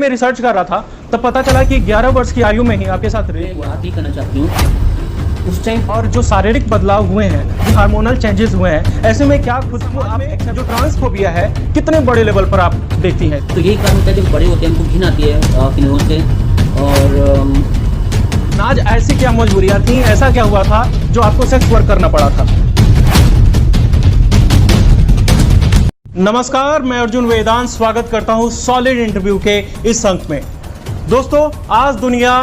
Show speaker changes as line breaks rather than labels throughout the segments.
में रिसर्च कर रहा था तब पता चला कि 11 वर्ष की आयु में ही आपके साथ रेप हुआ।
बात ही करना चाहती हूँ उस टाइम।
और जो शारीरिक बदलाव हुए हैं, जो हार्मोनल चेंजेस हुए हैं, ऐसे में क्या खुद को आप जो ट्रांसफोबिया है कितने बड़े लेवल पर आप देखती हैं?
तो यही कारण होता है, जब बड़े होते हैं उनको घिन आती है किन्नरों से। और
नाज, ऐसी क्या मजबूरियां थी, ऐसा क्या हुआ था जो आपको सेक्स वर्क करना पड़ा था? नमस्कार, मैं अर्जुन वेदांत स्वागत करता हूं सॉलिड इंटरव्यू के इस अंक में। दोस्तों, आज दुनिया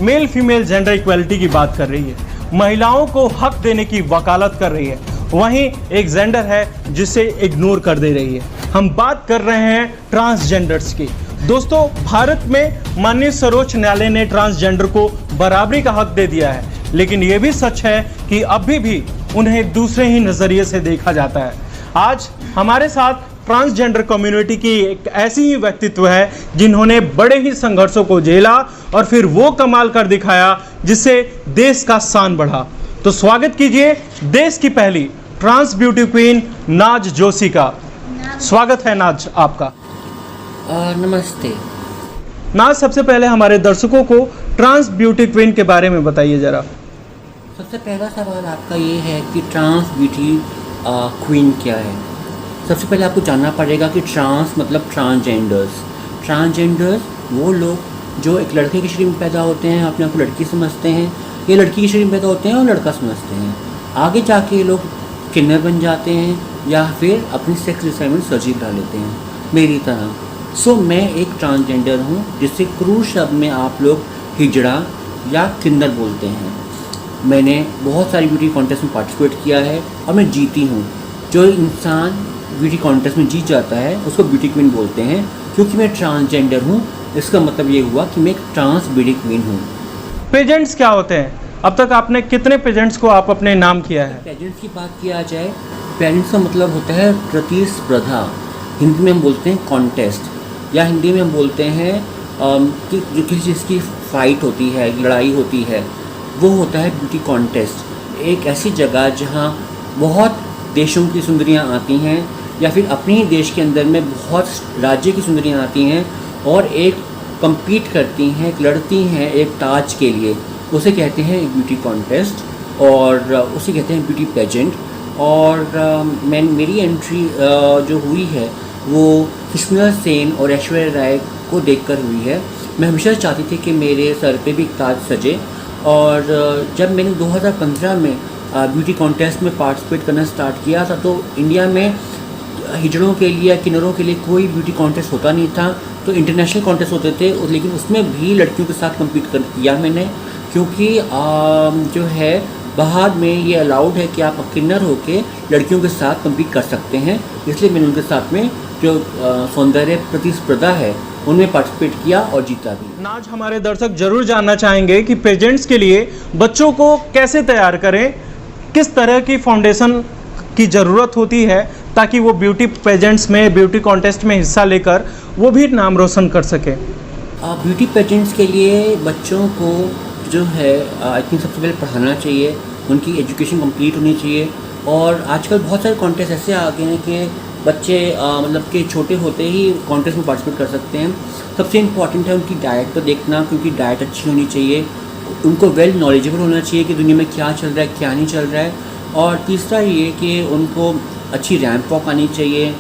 मेल फीमेल जेंडर इक्वलिटी की बात कर रही है, महिलाओं को हक देने की वकालत कर रही है। वहीं एक जेंडर है जिसे इग्नोर कर दे रही है। हम बात कर रहे हैं ट्रांसजेंडर्स की। दोस्तों, भारत में माननीय सर्वोच्च न्यायालय ने ट्रांसजेंडर को बराबरी का हक दे दिया है, लेकिन यह भी सच है कि अभी भी उन्हें दूसरे ही नजरिए से देखा जाता है। आज हमारे साथ ट्रांसजेंडर कम्युनिटी की एक ऐसी ही व्यक्तित्व है जिन्होंने बड़े ही संघर्षों को झेला और फिर वो कमाल कर दिखाया जिससे देश का शान बढ़ा। तो स्वागत कीजिए देश की पहली ट्रांस ब्यूटी क्वीन नाज जोशी का। स्वागत है नाज आपका।
नमस्ते।
नाज, सबसे पहले हमारे दर्शकों को ट्रांस ब्यूटी क्वीन के बारे में बताइए जरा।
सबसे पहला सवाल आपका ये है कि ट्रांस ब्यूटी क्वीन क्या है। सबसे पहले आपको जानना पड़ेगा कि ट्रांस मतलब ट्रांसजेंडर्स। ट्रांसजेंडर्स वो लोग जो एक लड़के के शरीर में पैदा होते हैं, अपने आप को लड़की समझते हैं, ये लड़की के शरीर में पैदा होते हैं और लड़का समझते हैं। आगे जाके ये लोग किन्नर बन जाते हैं या फिर अपनी सेक्स रिसाइनमेंट सर्जरी करा लेते हैं, मेरी तरह। सो मैं एक ट्रांसजेंडर हूँ, जिससे क्रूर शब्द में आप लोग हिजड़ा या किन्नर बोलते हैं। मैंने बहुत सारी ब्यूटी कॉन्टेस्ट में पार्टिसिपेट किया है और मैं जीती हूँ। जो इंसान ब्यूटी कॉन्टेस्ट में जीत जाता है उसको ब्यूटी क्वीन बोलते हैं। क्योंकि मैं ट्रांसजेंडर हूँ, इसका मतलब ये हुआ कि मैं एक ट्रांस ब्यूटी क्वीन हूँ।
पेजेंट्स क्या होते हैं? अब तक आपने कितने पेजेंट्स को आप अपने नाम किया है?
पेजेंट्स की बात किया जाए, पेजेंट्स का मतलब होता है प्रतिस्पर्धा। हिंदी में हम बोलते हैं कॉन्टेस्ट, या हिंदी में हम बोलते हैं कि जो किसी चीज़ की फ़ाइट होती है, लड़ाई होती है, वो होता है ब्यूटी कॉन्टेस्ट। एक ऐसी जगह जहाँ बहुत देशों की सुंदरियाँ आती हैं या फिर अपने ही देश के अंदर में बहुत राज्य की सुंदरियाँ आती हैं और एक compete करती हैं, एक लड़ती हैं एक ताज के लिए। उसे कहते हैं ब्यूटी कॉन्टेस्ट और उसे कहते हैं ब्यूटी पेजेंट। और मेरी एंट्री जो हुई है वो सुष्मिता सेन और ऐश्वर्या राय को देखकर हुई है। मैं हमेशा चाहती थी कि मेरे सर पे भी एक ताज सजे। और जब मैंने 2015 में ब्यूटी कॉन्टेस्ट में पार्टिसिपेट करना स्टार्ट किया था, तो इंडिया में हिजड़ों के लिए, किन्नरों के लिए कोई ब्यूटी कॉन्टेस्ट होता नहीं था। तो इंटरनेशनल कॉन्टेस्ट होते थे, लेकिन उसमें भी लड़कियों के साथ कम्पीट किया मैंने। क्योंकि जो है बाहर में ये अलाउड है कि आप किन्नर होके लड़कियों के साथ कम्पीट कर सकते हैं, इसलिए मैंने उनके साथ में जो सौंदर्य प्रतिस्पर्धा है उनमें पार्टिसिपेट किया और जीता भी।
नाज, हमारे दर्शक जरूर जानना चाहेंगे कि पेजेंट्स के लिए बच्चों को कैसे तैयार करें, किस तरह की फाउंडेशन की ज़रूरत होती है ताकि वो ब्यूटी पेजेंट्स में, ब्यूटी कॉन्टेस्ट में हिस्सा लेकर वो भी नाम रोशन कर सकें।
ब्यूटी पेजेंट्स के लिए बच्चों को जो है आई थिंक सबसे पहले पढ़ाना चाहिए, उनकी एजुकेशन कंप्लीट होनी चाहिए। और आजकल बहुत सारे कॉन्टेस्ट ऐसे आ गए हैं कि बच्चे मतलब कि छोटे होते ही कॉन्टेस्ट में पार्टिसिपेट कर सकते हैं। सबसे इम्पॉर्टेंट है उनकी डाइट को देखना, क्योंकि डाइट अच्छी होनी चाहिए। उनको वेल नॉलेजेबल होना चाहिए कि दुनिया में क्या चल रहा है, क्या नहीं चल रहा है। और तीसरा ये कि उनको अच्छी रैंप वॉक आनी चाहिए,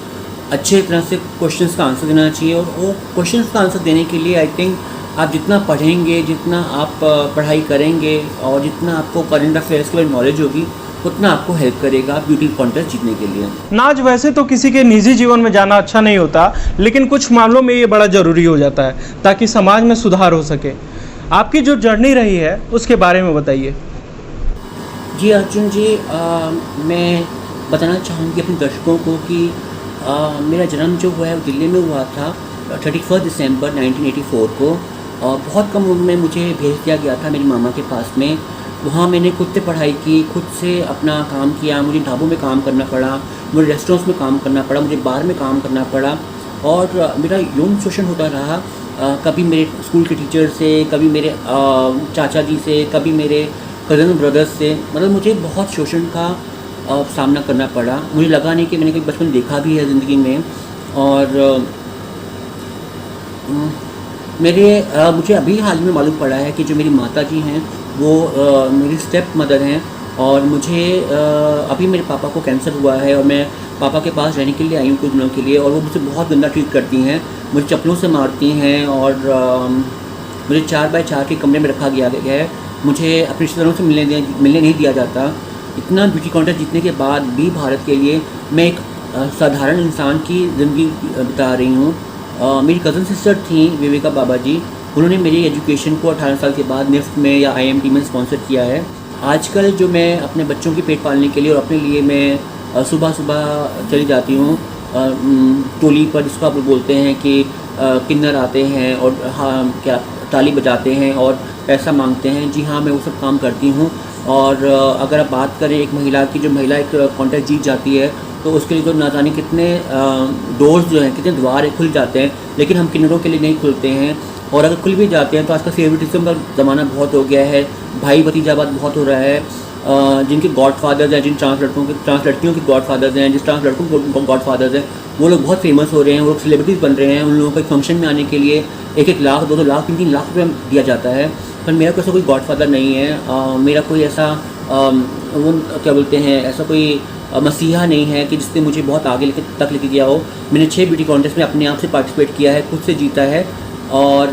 अच्छे तरह से क्वेश्चंस का आंसर देना चाहिए। और वो क्वेश्चंस का आंसर देने के लिए आई थिंक आप जितना पढ़ेंगे, जितना आप पढ़ाई करेंगे और जितना आपको करंट अफेयर्स के बारे में नॉलेज होगी, उतना आपको हेल्प करेगा ब्यूटी कॉन्टेस्ट जीतने के लिए।
नाज, वैसे तो किसी के निजी जीवन में जाना अच्छा नहीं होता, लेकिन कुछ मामलों में ये बड़ा ज़रूरी हो जाता है ताकि समाज में सुधार हो सके। आपकी जो जर्नी रही है उसके बारे में बताइए।
जी अर्जुन जी, मैं बताना चाहूँगी अपने दर्शकों को कि मेरा जन्म जो हुआ है वो दिल्ली में हुआ था 31 दिसंबर 1984 को। बहुत कम उम्र में मुझे भेज दिया गया था मेरी मामा के पास में। वहाँ मैंने खुद से पढ़ाई की, खुद से अपना काम किया। मुझे ढाबों में काम करना पड़ा, मुझे रेस्टोरेंट्स में काम करना पड़ा, मुझे बार में काम करना पड़ा। और मेरा यौन शोषण होता रहा, कभी मेरे स्कूल के टीचर से, कभी मेरे चाचा जी से, कभी मेरे कज़न ब्रदर्स से। मतलब मुझे बहुत शोषण का सामना करना पड़ा। मुझे लगा नहीं कि मैंने कभी बचपन देखा भी है ज़िंदगी में। और मुझे अभी हाल में मालूम पड़ा है कि जो मेरी माता जी हैं वो मेरी स्टेप मदर हैं, और मुझे अभी मेरे पापा को कैंसर हुआ है और मैं पापा के पास रहने के लिए आई हूँ कुछ दिनों के लिए, और वो मुझे बहुत गंदा ट्रीट करती हैं, मुझे चप्पलों से मारती हैं, और मुझे 4x4 के कमरे में रखा गया है। मुझे अपने रिश्तेदारों से मिलने नहीं दिया जाता। इतना ब्यूटी कॉन्टेस्ट जीतने के बाद भी भारत के लिए मैं एक साधारण इंसान की ज़िंदगी बिता रही हूँ। मेरी कज़न सिस्टर थी विवेका बाबा जी, उन्होंने मेरी एजुकेशन को 18 साल के बाद निफ्ट में या IMT में स्पॉन्सर किया है। आजकल जो मैं अपने बच्चों की पेट पालने के लिए और अपने लिए मैं सुबह सुबह चली जाती हूँ टोली पर, जिसको आप बोलते हैं कि किन्नर आते हैं और हाँ क्या ताली बजाते हैं और पैसा मांगते हैं। जी हाँ, मैं वो सब काम करती हूँ। और अगर आप बात करें एक महिला की, जो महिला एक कॉन्टेस्ट जीत जाती है तो उसके लिए तो ना जाने कितने डोर्स जो हैं, कितने द्वार खुल जाते हैं, लेकिन हम किन्नरों के लिए नहीं खुलते हैं। और अगर खुल भी जाते हैं तो आजकल फेवरेटिज्म का ज़माना बहुत हो गया है, भाई भतीजावाद बहुत हो रहा है। जिनके गॉड फादर्स हैं, जिन ट्रांस लड़कियों के गॉड फादर्स हैं, जिस ट्रांस लड़कों के गॉड फादर्स हैं, वो लोग बहुत फेमस हो रहे हैं, वो लोग सेलिब्रिटीज़ बन रहे हैं। उन लोगों को एक फंक्शन में आने के लिए 1-1 लाख 2-2 लाख 3-3 लाख रुपये दिया जाता है। पर मेरा कोई ऐसा कोई गॉड फादर नहीं है। मेरा कोई ऐसा वो क्या बोलते हैं, ऐसा कोई मसीहा नहीं है कि जिसने मुझे बहुत आगे लेके गया हो। मैंने 6 ब्यूटी कॉन्टेस्ट में अपने आप से पार्टिसिपेट किया है, खुद से जीता है, और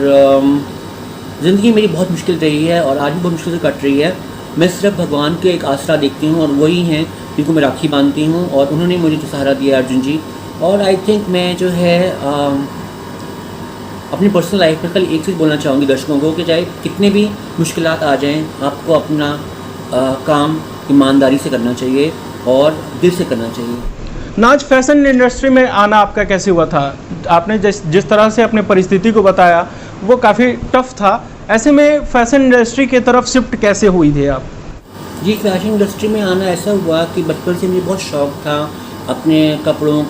ज़िंदगी मेरी बहुत मुश्किल रही है और आज भी बहुत मुश्किल से कट रही है। मैं सिर्फ भगवान के एक आसरा देखती हूँ और वही हैं जिनको मैं राखी बांधती हूँ, और उन्होंने मुझे जो सहारा दिया अर्जुन जी। और आई थिंक मैं जो है अपनी पर्सनल लाइफ में कल एक चीज़ बोलना चाहूँगी दर्शकों को कि चाहे कितने भी मुश्किलात आ जाएं, आपको अपना काम ईमानदारी से करना चाहिए और दिल से करना चाहिए।
नाज, फैशन इंडस्ट्री में आना आपका कैसे हुआ था? आपने जिस तरह से अपने परिस्थिति को बताया वो काफ़ी टफ था, ऐसे में फैशन इंडस्ट्री की तरफ शिफ्ट कैसे हुई थी आप?
जी, फैशन इंडस्ट्री में आना ऐसा हुआ कि बचपन से मुझे बहुत शौक़ था अपने कपड़ों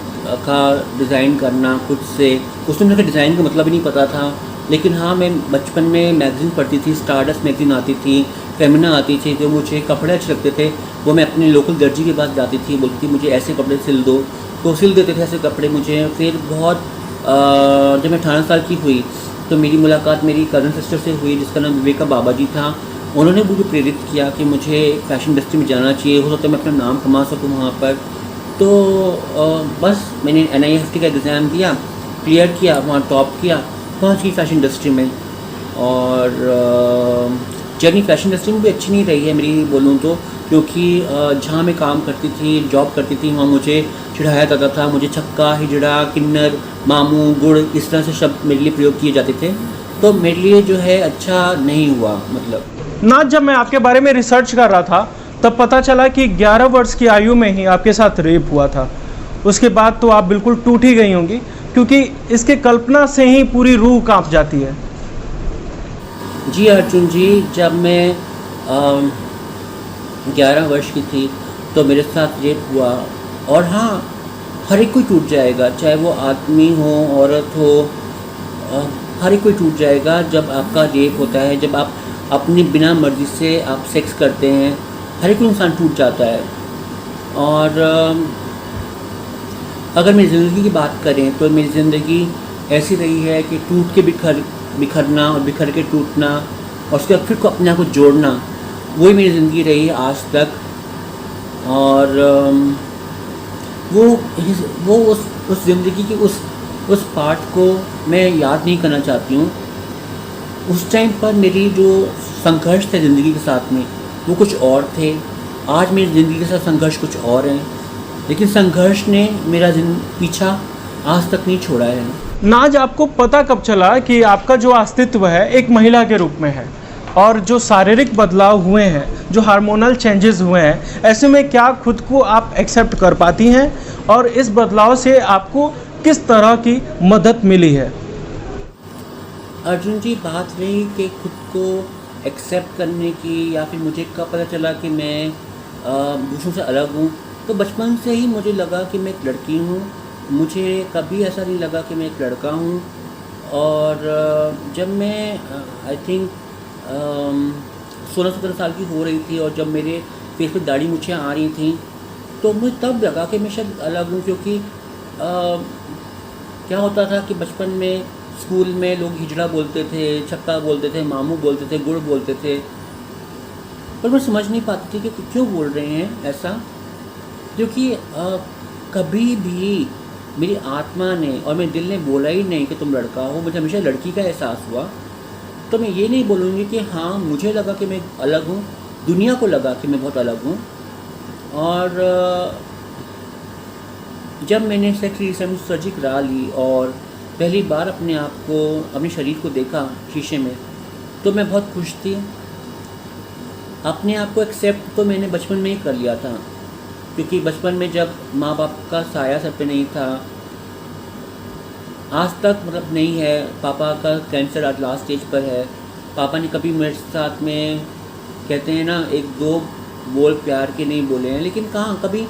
का डिज़ाइन करना खुद से। उस समय मुझे डिज़ाइन का मतलब ही नहीं पता था, लेकिन हाँ, मैं बचपन में मैगज़ीन पढ़ती थी, स्टारडस्ट मैगज़ीन आती थी, फेमिना आती थी, जो मुझे कपड़े अच्छे लगते थे वो मैं अपने लोकल दर्जी के पास जाती थी, बोलती थी मुझे ऐसे कपड़े सिल दो, तो सिल देते थे ऐसे कपड़े मुझे। फिर बहुत जब मैं 18 साल की हुई तो मेरी मुलाकात मेरी कज़न सिस्टर से हुई, जिसका नाम विवेका बाबा जी था। उन्होंने मुझे प्रेरित किया कि मुझे फैशन इंडस्ट्री में जाना चाहिए, हो सकता है मैं अपना नाम कमा सकूँ वहाँ पर। तो बस मैंने NIFT का एग्ज़ाम दिया, क्लियर किया, वहाँ टॉप किया, पहुँच गई फैशन इंडस्ट्री में। और जर्नी फैशन इंडस्ट्री में भी अच्छी नहीं रही है मेरी बोलूँ तो, क्योंकि जहाँ मैं काम करती थी, जॉब करती थी, वहाँ मुझे चिढ़ाया जाता था। मुझे छक्का, हिजड़ा, किन्नर, मामू, गुड़, इस तरह से शब्द मेरे लिए प्रयोग किए जाते थे, तो मेरे लिए जो है अच्छा नहीं हुआ। मतलब
नाज, जब मैं आपके बारे में रिसर्च कर रहा था तब पता चला कि 11 वर्ष की आयु में ही आपके साथ रेप हुआ था। उसके बाद तो आप बिल्कुल टूट ही गई होंगी, क्योंकि इसके कल्पना से ही पूरी रूह कांप जाती है।
जी अर्जुन जी, जब मैं 11 वर्ष की थी तो मेरे साथ रेप हुआ। और हाँ, हर एक कोई टूट जाएगा, चाहे वो आदमी हो, औरत हो, हर एक कोई टूट जाएगा जब आपका रेप होता है, जब आप अपनी बिना मर्ज़ी से आप सेक्स करते हैं, हर एक इंसान टूट जाता है। और अगर मेरी ज़िंदगी की बात करें तो मेरी ज़िंदगी ऐसी रही है कि टूट के बिखरना और बिखर के टूटना और उसके बाद फिर को अपने आप को जोड़ना, वही मेरी ज़िंदगी रही है आज तक। और वो उस ज़िंदगी की उस पार्ट को मैं याद नहीं करना चाहती हूँ। उस टाइम पर मेरी जो संघर्ष थे ज़िंदगी के साथ में वो कुछ और थे, आज मेरी ज़िंदगी के साथ संघर्ष कुछ और हैं, लेकिन संघर्ष ने मेरा पीछा आज तक नहीं छोड़ा है।
नाज, आपको पता कब चला कि आपका जो अस्तित्व है एक महिला के रूप में है, और जो शारीरिक बदलाव हुए हैं, जो हार्मोनल चेंजेस हुए हैं, ऐसे में क्या खुद को आप एक्सेप्ट कर पाती हैं, और इस बदलाव से आपको किस तरह की मदद मिली है?
अर्जुन जी, बात रही कि खुद को एक्सेप्ट करने की, या फिर मुझे कब पता चला कि मैं दूसरों से अलग हूँ, तो बचपन से ही मुझे लगा कि मैं एक लड़की हूँ। मुझे कभी ऐसा नहीं लगा कि मैं एक लड़का हूँ। और जब मैं आई थिंक 16-17 साल की हो रही थी और जब मेरे फेस पे दाढ़ी मूंछें आ रही थी, तो मुझे तब लगा कि मैं शायद अलग हूँ, क्योंकि क्या होता था कि बचपन में स्कूल में लोग हिजड़ा बोलते थे, छक्का बोलते थे, मामू बोलते थे, गुड़ बोलते थे, पर मैं समझ नहीं पाती थी कि क्यों बोल रहे हैं ऐसा। क्योंकि कभी भी मेरी आत्मा ने और मेरे दिल ने बोला ही नहीं कि तुम लड़का हो, मुझे हमेशा लड़की का एहसास हुआ। तो मैं ये नहीं बोलूँगी कि हाँ मुझे लगा कि मैं अलग हूँ, दुनिया को लगा कि मैं बहुत अलग हूँ। और जब मैंने सेक्स रिएक्शन सर्जरी करा ली और पहली बार अपने आप को, अपने शरीर को देखा शीशे में, तो मैं बहुत खुश थी। अपने आप को एक्सेप्ट तो मैंने बचपन में ही कर लिया था, क्योंकि बचपन में जब माँ बाप का साया सर पे नहीं था, आज तक मतलब नहीं है, पापा का कैंसर आज लास्ट स्टेज पर है, पापा ने कभी मेरे साथ में, कहते हैं ना, एक दो बोल प्यार के नहीं बोले हैं, लेकिन कहाँ कभी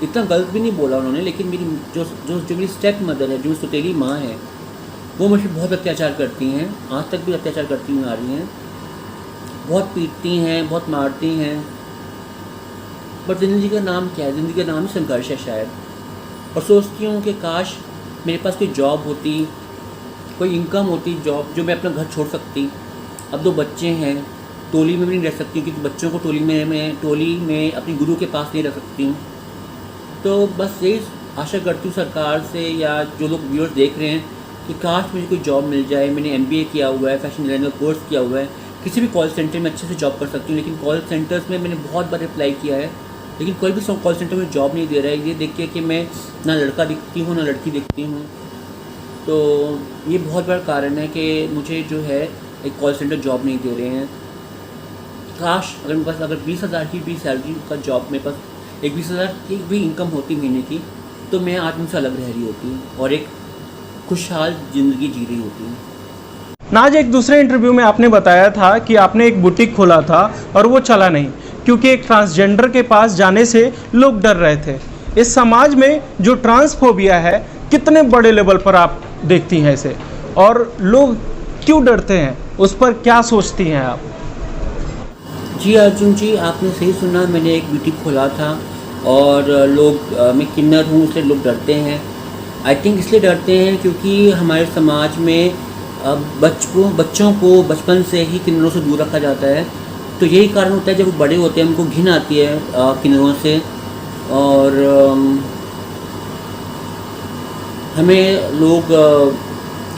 इतना गलत भी नहीं बोला उन्होंने। लेकिन मेरी जो मेरी स्टेप मदर है, जो मेरी सौतेली माँ है, वो मुझे बहुत अत्याचार करती हैं, आज तक भी अत्याचार करती हुई आ रही हैं, बहुत पीटती हैं, बहुत मारती हैं। बट ज़िंदगी का नाम क्या है? ज़िंदगी का नाम ही संघर्ष है शायद। और सोचती हूँ कि काश मेरे पास कोई जॉब होती, कोई इनकम होती, जॉब जो मैं अपना घर छोड़ सकती। अब 2 बच्चे हैं, टोली में भी नहीं रह सकती, क्योंकि बच्चों को टोली में अपनी गुरु के पास नहीं रख सकती हूँ। तो बस यही आशा करती हूँ सरकार से, या जो लोग व्यूअर्स देख रहे हैं, कि काश मुझे कोई जॉब मिल जाए। मैंने MBA किया हुआ है, फैशन डिज़ाइनर का कोर्स किया हुआ है, किसी भी कॉल सेंटर में अच्छे से जॉब कर सकती हूँ। लेकिन कॉल सेंटर्स में मैंने बहुत बार अप्लाई किया है, लेकिन कोई भी कॉल सेंटर में जॉब नहीं दे रहा है। ये देख के कि मैं ना लड़का दिखती हूँ ना लड़की दिखती हूँ, तो ये बहुत बड़ा कारण है कि मुझे जो है एक कॉल सेंटर जॉब नहीं दे रहे हैं। काश अगर मेरे पास अगर 20,000 की भी सैलरी का जॉब, मेरे पास एक 20,000 की भी इनकम होती महीने की, तो मैं आज उनसे अलग रह रही होती और एक खुशहाल ज़िंदगी जी रही होती।
नाज, एक दूसरे इंटरव्यू में आपने बताया था कि आपने एक बुटीक खोला था और वो चला नहीं, क्योंकि एक ट्रांसजेंडर के पास जाने से लोग डर रहे थे। इस समाज में जो ट्रांसफोबिया है, कितने बड़े लेवल पर आप देखती हैं इसे, और लोग क्यों डरते हैं, उस पर क्या सोचती हैं आप?
जी अर्जुन जी, आपने सही सुना, मैंने एक बुटीक खोला था और लोग, मैं किन्नर हूँ इसलिए लोग डरते हैं। आई थिंक इसलिए डरते हैं क्योंकि हमारे समाज में बच्चों को बचपन से ही किन्नरों से दूर रखा जाता है। तो यही कारण होता है, जब वो बड़े होते हैं उनको घिन आती है किन्नरों से। और हमें लोग,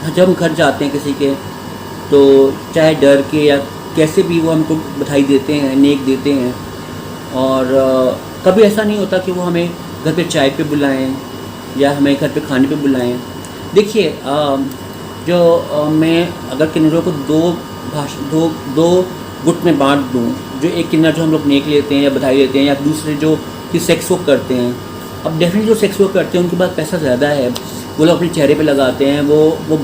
जब हम घर जाते हैं किसी के, तो चाहे डर के या कैसे भी वो हमको बधाई देते हैं, नेक देते हैं। और कभी ऐसा नहीं होता कि वो हमें घर पे चाय पे बुलाएं या हमें घर पे खाने पे बुलाएं। देखिए, मैं अगर किन्नरों को दो गुट में बांट दूं, जो एक किन्नर जो हम लोग नेक लेते हैं या बधाई देते हैं, या दूसरे जो कि सेक्स वर्क करते हैं। अब डेफिनेटली जो सेक्स वर्क करते हैं उनके पास पैसा ज़्यादा है, वो लोग अपने चेहरे पे लगाते हैं, वो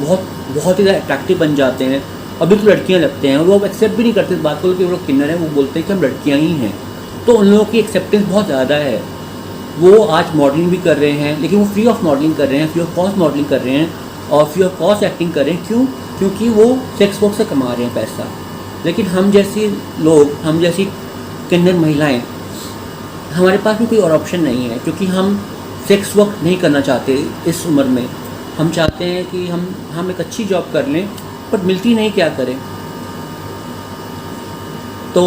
बहुत ही अट्रैक्टिव बन जाते हैं और बिल्कुल लड़कियाँ लगते हैं। और वो एक्सेप्ट भी नहीं करते इस बात को कि वो लोग किन्नर हैं, वो बोलते हैं कि हम लड़कियाँ ही हैं। तो उन लोगों की एक्सेप्टेंस बहुत ज़्यादा है। वो आज मॉडलिंग भी कर रहे हैं, लेकिन वो फ्री ऑफ मॉडलिंग कर रहे हैं, फ्री ऑफ कॉस्ट मॉडलिंग कर रहे हैं और फ्री ऑफ कॉस्ट एक्टिंग कर रहे हैं। क्यों? क्योंकि वो सेक्स वर्क से कमा रहे हैं पैसा। लेकिन हम जैसी लोग, हम जैसी किन्नर महिलाएं, हमारे पास भी कोई और ऑप्शन नहीं है, क्योंकि हम सेक्स वर्क नहीं करना चाहते इस उम्र में। हम चाहते हैं कि हम एक अच्छी जॉब कर लें, पर मिलती नहीं, क्या करें। तो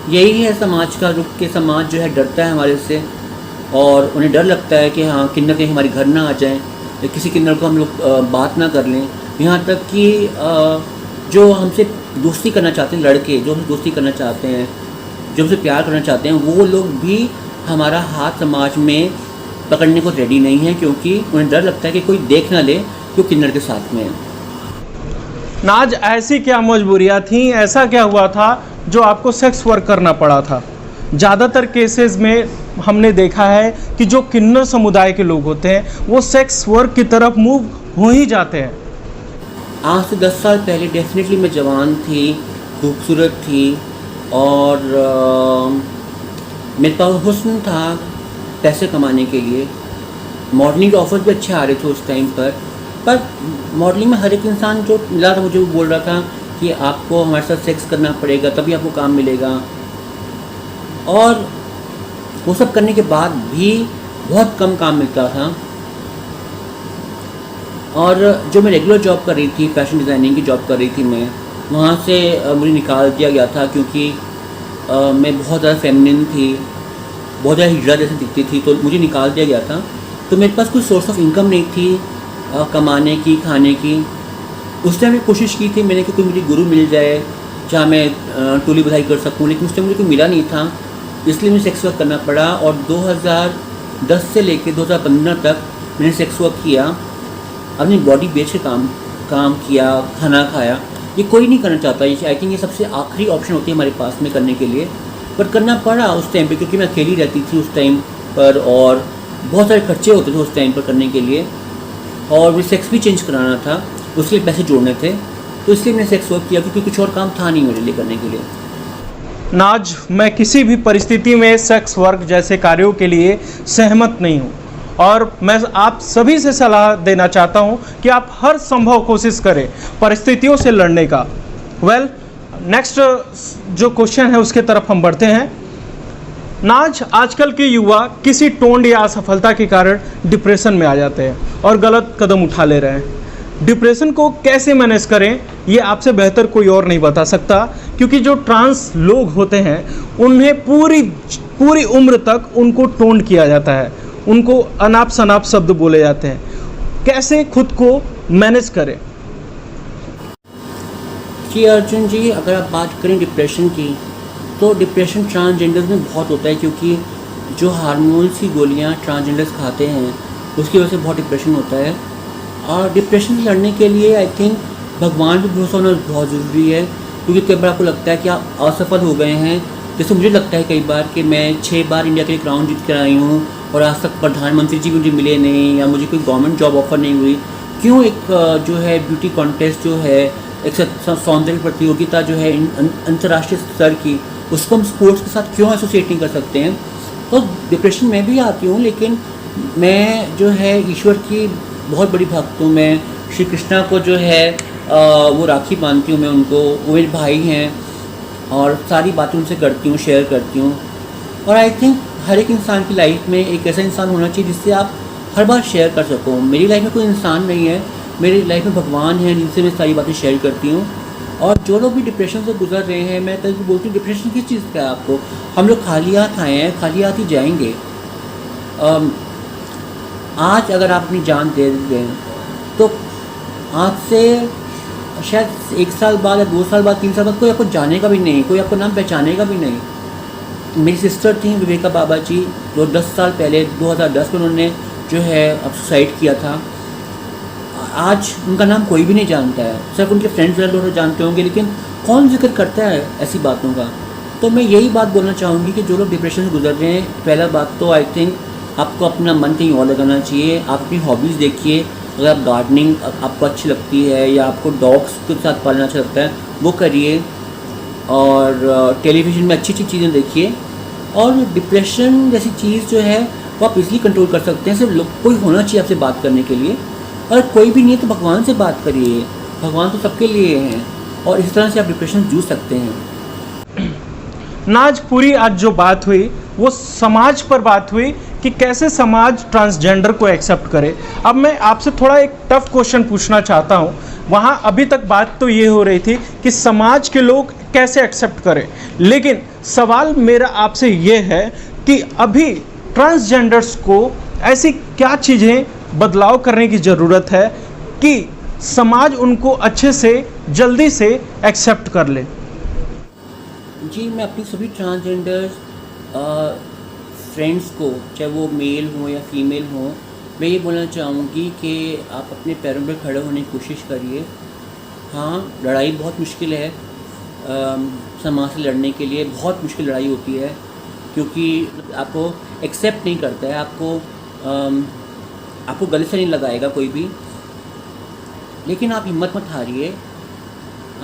यही है समाज का रुख, के समाज जो है डरता है हमारे से, और उन्हें डर लगता है कि हाँ किन्नर कहीं हमारे घर ना आ जाएं, या किसी किन्नर को हम लोग बात ना कर लें। यहाँ तक कि जो हमसे दोस्ती करना चाहते हैं, लड़के जो हमसे दोस्ती करना चाहते हैं, जो हमसे प्यार करना चाहते हैं, वो लोग भी हमारा हाथ समाज में पकड़ने को रेडी नहीं है, क्योंकि उन्हें डर लगता है कि कोई देख ना ले कि वो किन्नर के साथ में है।
नाज, ऐसी क्या मजबूरियां थीं, ऐसा क्या हुआ था जो आपको सेक्स वर्क करना पड़ा था? ज़्यादातर केसेस में हमने देखा है कि जो किन्नर समुदाय के लोग होते हैं वो सेक्स वर्क की तरफ मूव हो ही जाते हैं।
आज से 10 साल पहले डेफिनेटली मैं जवान थी, खूबसूरत थी, और मेरे पास हुस्न था पैसे कमाने के लिए। मॉडलिंग के ऑफर्स भी अच्छे आ रहे थे उस टाइम पर मॉडलिंग में हर एक इंसान जो मिला था मुझे वो बोल रहा था कि आपको हमारे साथ सेक्स करना पड़ेगा तभी आपको काम मिलेगा। और वो सब करने के बाद भी बहुत कम काम मिलता था। और जो मैं रेगुलर जॉब कर रही थी, फैशन डिज़ाइनिंग की जॉब कर रही थी मैं, वहाँ से मुझे निकाल दिया गया था क्योंकि मैं बहुत ज़्यादा फेमिनिन थी, बहुत ज़्यादा हिजड़ा जैसे दिखती थी, तो मुझे निकाल दिया गया था। तो मेरे पास कोई सोर्स ऑफ इनकम नहीं थी कमाने की, खाने की। उस टाइम मैं कोशिश की थी मैंने कि कोई मुझे गुरु मिल जाए जहाँ मैं टोली बधाई कर सकूँ, लेकिन उस टाइम मुझे कोई मिला नहीं था, इसलिए मुझे सेक्स वर्क करना पड़ा। और 2010 से लेकर 2015 तक मैंने सेक्स वर्क किया, अपनी बॉडी बेच के काम किया, खाना खाया। ये कोई नहीं करना चाहता, ये आई थिंक ये सबसे आखिरी ऑप्शन होती है हमारे पास में करने के लिए, पर करना पड़ा उस टाइम पे क्योंकि मैं अकेली रहती थी उस टाइम पर और बहुत सारे खर्चे होते थे उस टाइम पर करने के लिए, और मुझे सेक्स भी चेंज कराना था, उसके लिए पैसे जोड़ने थे, तो इसलिए मैंने सेक्स वर्क किया क्योंकि कुछ और काम था नहीं मेरे लिए करने के लिए।
नाज, मैं किसी भी परिस्थिति में सेक्स वर्क जैसे कार्यों के लिए सहमत नहीं हूँ और मैं आप सभी से सलाह देना चाहता हूँ कि आप हर संभव कोशिश करें परिस्थितियों से लड़ने का। वेल, नेक्स्ट जो क्वेश्चन है उसके तरफ हम बढ़ते हैं। नाज, आजकल के युवा किसी टोंड या असफलता के कारण डिप्रेशन में आ जाते हैं और गलत कदम उठा ले रहे हैं। डिप्रेशन को कैसे मैनेज करें ये आपसे बेहतर कोई और नहीं बता सकता, क्योंकि जो ट्रांस लोग होते हैं उन्हें पूरी उम्र तक उनको टोंड किया जाता है, उनको अनाप शनाप शब्द बोले जाते हैं। कैसे खुद को मैनेज करें?
जी अर्जुन जी, अगर आप बात करें डिप्रेशन की, तो डिप्रेशन ट्रांसजेंडर्स में बहुत होता है क्योंकि जो हार्मोन्स की गोलियां ट्रांसजेंडर्स खाते हैं उसकी वजह से बहुत डिप्रेशन होता है। और डिप्रेशन से लड़ने के लिए आई थिंक भगवान पर भरोसा होना बहुत ज़रूरी है, क्योंकि कई बार आपको लगता है कि आप असफल हो गए हैं। जैसे मुझे लगता है कई बार कि मैं 6 बार इंडिया के लिए क्राउन जीत कर आई हूँ और आज तक प्रधानमंत्री जी मुझे मिले नहीं, या मुझे कोई गवर्नमेंट जॉब ऑफर नहीं हुई। क्यों एक जो है ब्यूटी कॉन्टेस्ट जो है, एक सौंदर्य प्रतियोगिता जो है अंतर्राष्ट्रीय स्तर की, उसको हम स्पोर्ट्स के साथ क्यों एसोसिएट नहीं कर सकते हैं? तो डिप्रेशन में भी आती हूँ, लेकिन मैं जो है ईश्वर की बहुत बड़ी भक्त हूँ। मैं श्री कृष्णा को जो है वो राखी बांधती हूँ, मैं उनको, वो मेरे भाई हैं और सारी बातें उनसे करती हूँ, शेयर करती हूँ। और आई थिंक हर एक इंसान की लाइफ में एक ऐसा इंसान होना चाहिए जिससे आप हर बार शेयर कर सको। मेरी लाइफ में कोई इंसान नहीं है, मेरी लाइफ में भगवान है जिनसे मैं सारी बातें शेयर करती हूँ। और जो लोग भी डिप्रेशन से गुजर रहे हैं, मैं कल बोलती हूँ डिप्रेशन किस चीज़ का है आपको? हम लोग खाली हाथ आए हैं, खाली हाथ ही जाएंगे। आज अगर आप अपनी जान दे दें तो आज से शायद 1 साल बाद या 2 साल बाद, 3 साल बाद कोई आपको जानेगा भी नहीं, कोई आपको नाम पहचानेगा भी नहीं। मेरी सिस्टर थी विवेका बाबा जी, जो 10 साल पहले 2010 में उन्होंने जो है अब सुसाइड किया था। आज उनका नाम कोई भी नहीं जानता है, सिर्फ उनके फ्रेंड्स वगैरह जानते होंगे, लेकिन कौन जिक्र करता है ऐसी बातों का? तो मैं यही बात बोलना चाहूँगी कि जो लोग डिप्रेशन से गुजर रहे हैं, पहला बात तो आई थिंक आपको अपना मन कहीं और लगाना चाहिए। आप अपनी हॉबीज़ देखिए, अगर आप गार्डनिंग आपको अच्छी लगती है या आपको डॉग्स के साथ पालना अच्छा लगता है वो करिए, और टेलीविज़न में अच्छी अच्छी चीज़ें देखिए। और डिप्रेशन जैसी चीज़ जो है वो आप इजीली कंट्रोल कर सकते हैं। सिर्फ लोग कोई होना चाहिए आपसे बात करने के लिए, और कोई भी नहीं है तो भगवान से बात करिए, भगवान तो सबके लिए हैं, और इस तरह से आप डिप्रेशन जूझ सकते हैं।
नाज, पूरी आज जो बात हुई वो समाज पर बात हुई कि कैसे समाज ट्रांसजेंडर को एक्सेप्ट करे। अब मैं आपसे थोड़ा एक टफ क्वेश्चन पूछना चाहता हूँ। वहाँ अभी तक बात तो ये हो रही थी कि समाज के लोग कैसे एक्सेप्ट करें, लेकिन सवाल मेरा आपसे ये है कि अभी ट्रांसजेंडर्स को ऐसी क्या चीज़ें बदलाव करने की ज़रूरत है कि समाज उनको अच्छे से जल्दी से एक्सेप्ट कर ले?
जी, मैं अपनी सभी ट्रांसजेंडर फ्रेंड्स को, चाहे वो मेल हो या फीमेल हो, मैं ये बोलना चाहूँगी कि आप अपने पैरों पर खड़े होने की कोशिश करिए। हाँ, लड़ाई बहुत मुश्किल है, समाज से लड़ने के लिए बहुत मुश्किल लड़ाई होती है, क्योंकि आपको एक्सेप्ट नहीं करता है, आपको गले से नहीं लगाएगा कोई भी। लेकिन आप हिम्मत मत हारिए,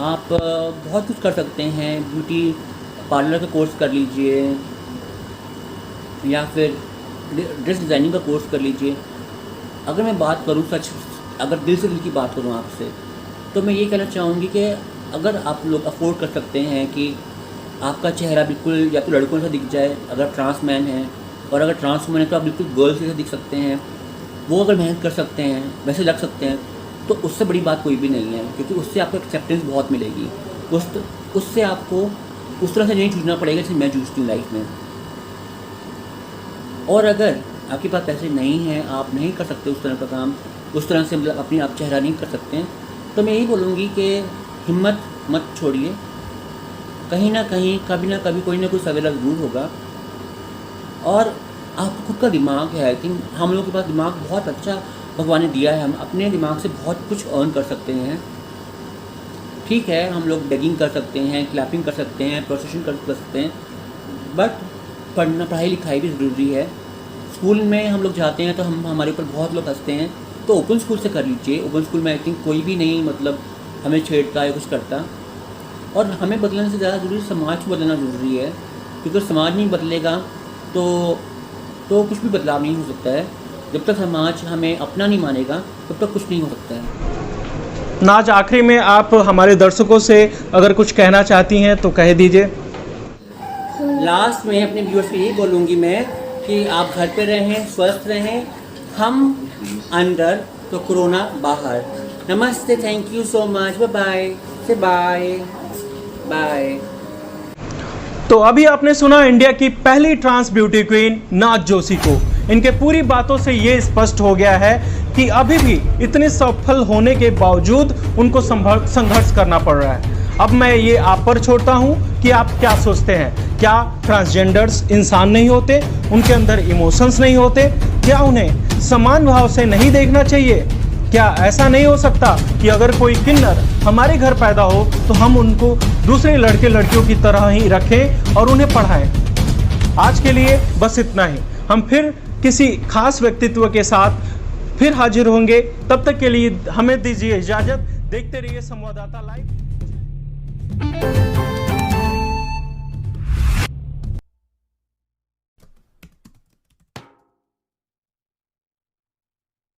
आप बहुत कुछ कर सकते हैं। ब्यूटी पार्लर का कोर्स कर लीजिए, या फिर ड्रेस डिज़ाइनिंग का कोर्स कर लीजिए। अगर मैं बात करूँ सच, अगर दिल से दिल की बात करूँ आपसे, तो मैं ये कहना चाहूँगी कि अगर आप लोग अफोर्ड कर सकते हैं कि आपका चेहरा बिल्कुल या तो लड़कों से दिख जाए अगर ट्रांस मैन है, और अगर ट्रांस वुमन है तो आप बिल्कुल गर्ल्स जैसे दिख सकते हैं, वो अगर मेहनत कर सकते हैं, वैसे लग सकते हैं, तो उससे बड़ी बात कोई भी नहीं है, क्योंकि उससे आपको एक्सेप्टेंस बहुत मिलेगी। उससे आपको उस तरह से नहीं जूझना पड़ेगा जैसे मैं जूझती हूँ लाइफ में। और अगर आपके पास पैसे नहीं हैं, आप नहीं कर सकते उस तरह का काम, उस तरह से मतलब अपनी आप चेहरा नहीं कर सकते हैं, तो मैं यही बोलूँगी कि हिम्मत मत छोड़िए। कहीं ना कहीं कभी ना कभी कोई ना कोई सवेरा ज़रूर होगा। और आपको खुद का दिमाग है, आई थिंक हम लोगों के पास दिमाग बहुत अच्छा भगवान ने दिया है। हम अपने दिमाग से बहुत कुछ अर्न कर सकते हैं। ठीक है, हम लोग बेगिंग कर सकते हैं, क्लैपिंग कर सकते हैं, प्रोसेशन कर सकते हैं, बट पढ़ाई लिखाई भी ज़रूरी है। स्कूल में हम लोग जाते हैं तो हमारे ऊपर बहुत लोग हंसते हैं, तो ओपन स्कूल से कर लीजिए। ओपन स्कूल में आई थिंक कोई भी नहीं मतलब हमें छेड़ता या कुछ करता। और हमें बदलने से ज़्यादा ज़रूरी समाज को बदलना ज़रूरी है, क्योंकि समाज नहीं बदलेगा तो कुछ भी बदलाव नहीं हो सकता है। जब तक समाज हमें अपना नहीं मानेगा तब तक कुछ नहीं हो सकता है।
नाज, आखिरी में आप हमारे दर्शकों से अगर कुछ कहना चाहती हैं तो कह दीजिए।
लास्ट में अपने व्यूअर्स को यही बोलूँगी मैं कि आप घर पे रहें, स्वस्थ रहें, हम अंदर तो कोरोना बाहर। नमस्ते, thank you so much, bye bye, say bye bye.
तो अभी आपने सुना इंडिया की पहली ट्रांस ब्यूटी क्वीन नाज जोशी को। इनके पूरी बातों से ये स्पष्ट हो गया है कि अभी भी इतने सफल होने के बावजूद उनको संघर्ष करना पड़ रहा है। अब मैं ये आप पर छोड़ता हूँ कि आप क्या सोचते हैं। क्या ट्रांसजेंडर्स इंसान नहीं होते? उनके अंदर इमोशंस नहीं होते? क्या उन्हें समान भाव से नहीं देखना चाहिए? क्या ऐसा नहीं हो सकता कि अगर कोई किन्नर हमारे घर पैदा हो तो हम उनको दूसरे लड़के लड़कियों की तरह ही रखें और उन्हें पढ़ाएं? आज के लिए बस इतना ही। हम फिर किसी खास व्यक्तित्व के साथ फिर हाजिर होंगे। तब तक के लिए हमें दीजिए इजाजत। देखते रहिए संवाददाता लाइव।